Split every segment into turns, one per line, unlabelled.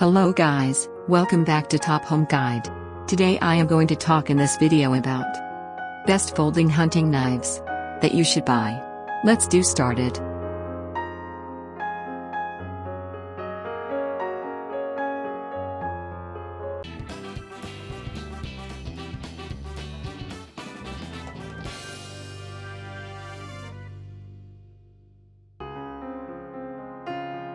Hello guys, welcome back to Top Home Guide. Today I am going to talk in this video about best folding hunting knives that you should buy. Let's do started.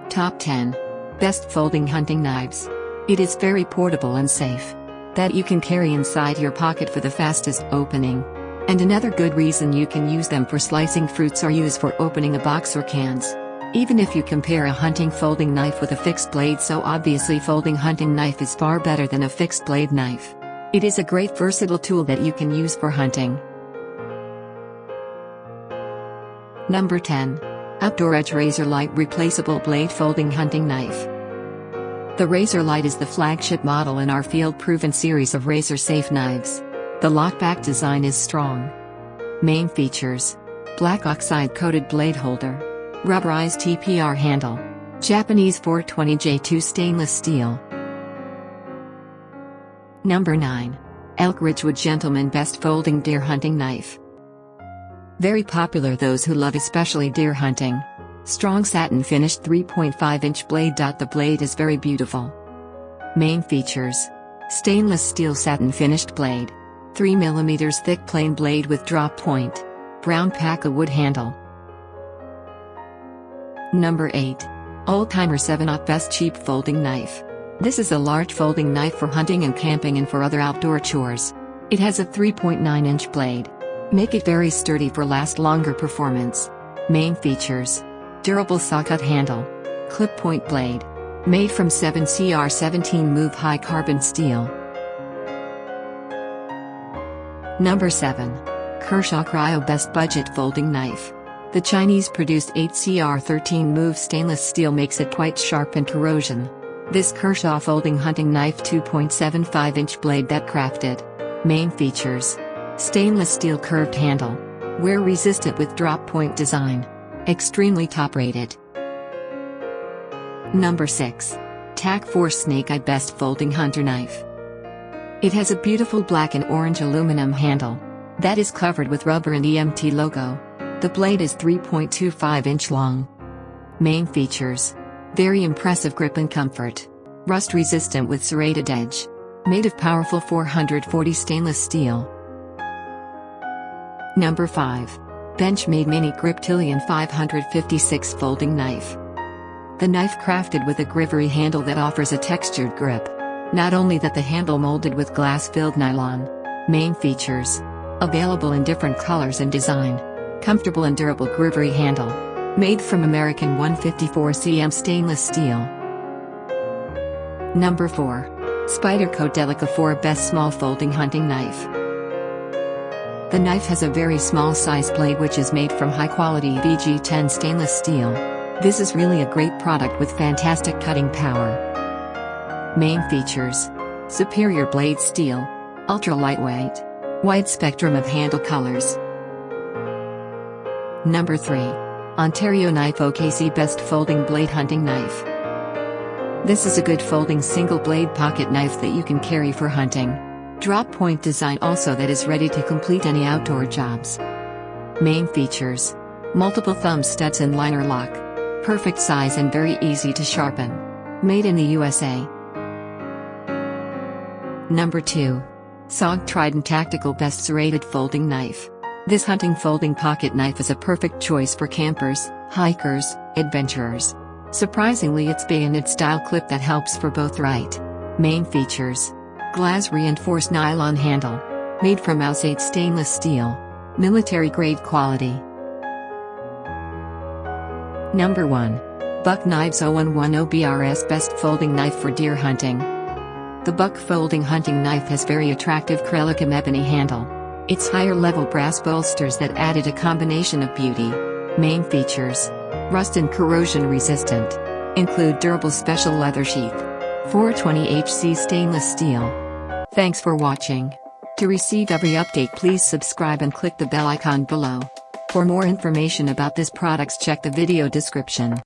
Top 10 Best Folding Hunting Knives. It is very portable and safe. That you can carry inside your pocket for the fastest opening. And another good reason you can use them for slicing fruits or use for opening a box or cans. Even if you compare a hunting folding knife with a fixed blade, so obviously folding hunting knife is far better than a fixed blade knife. It is a great versatile tool that you can use for hunting. Number 10. Outdoor Edge Razor Light Replaceable Blade Folding Hunting Knife. The Razor Light is the flagship model in our field-proven series of razor-safe knives. The lockback design is strong. Main features: black oxide-coated blade holder, rubberized TPR handle, Japanese 420J2 stainless steel. Number 9. Elk Ridgewood Gentleman Best Folding Deer Hunting Knife. Very popular those who love especially deer hunting. Strong satin finished 3.5-inch blade. The blade is very beautiful. Main features: stainless steel satin finished blade, 3mm thick plain blade with drop point, brown Pakkawood handle. Number 8. Old-Timer 7/0 Best Cheap Folding Knife. This is a large folding knife for hunting and camping and for other outdoor chores. It has a 3.9-inch blade. Make it very sturdy for longer performance. Main features: durable saw-cut handle, clip point blade, made from 7cr17 move high carbon steel. Number 7. Kershaw Cryo Best Budget Folding Knife. The Chinese-produced 8cr13 move stainless steel makes it quite sharp and corrosion. This Kershaw folding hunting knife 2.75-inch blade that crafted. Main features: stainless steel curved handle, wear resistant with drop point design. Extremely top rated. Number 6. TAC Force Snake Eye Best Folding Hunter Knife. It has a beautiful black and orange aluminum handle that is covered with rubber and EMT logo. The blade is 3.25-inch long. Main features: very impressive grip and comfort. Rust resistant with serrated edge. Made of powerful 440 stainless steel. Number 5. Benchmade Mini Griptilian 556 Folding Knife. The knife crafted with a grivery handle that offers a textured grip. Not only that, the handle molded with glass-filled nylon. Main features: available in different colors and design. Comfortable and durable grivery handle. Made from American 154cm stainless steel. Number 4. Spyderco Delica 4 Best Small Folding Hunting Knife. The knife has a very small size blade which is made from high-quality VG10 stainless steel. This is really a great product with fantastic cutting power. Main features: superior blade steel, ultra lightweight, wide spectrum of handle colors. Number 3. Ontario Knife OKC Best Folding Blade Hunting Knife. This is a good folding single blade pocket knife that you can carry for hunting. Drop point design also that is ready to complete any outdoor jobs. Main features: multiple thumb studs and liner lock. Perfect size and very easy to sharpen. Made in the USA. Number 2. SOG Trident Tactical Best Serrated Folding Knife. This hunting folding pocket knife is a perfect choice for campers, hikers, adventurers. Surprisingly, it's bayonet style clip that helps for both right. Main features: glass reinforced nylon handle. Made from Alsate stainless steel. Military grade quality. Number 1. Buck Knives 0110 BRS Best Folding Knife for Deer Hunting. The Buck folding hunting knife has very attractive Crelicum ebony handle. Its higher level brass bolsters that added a combination of beauty. Main features: rust and corrosion resistant. Include durable special leather sheath. 420HC stainless steel. Thanks for watching. To receive every update, please subscribe and click the bell icon below. For more information about this products, check the video description.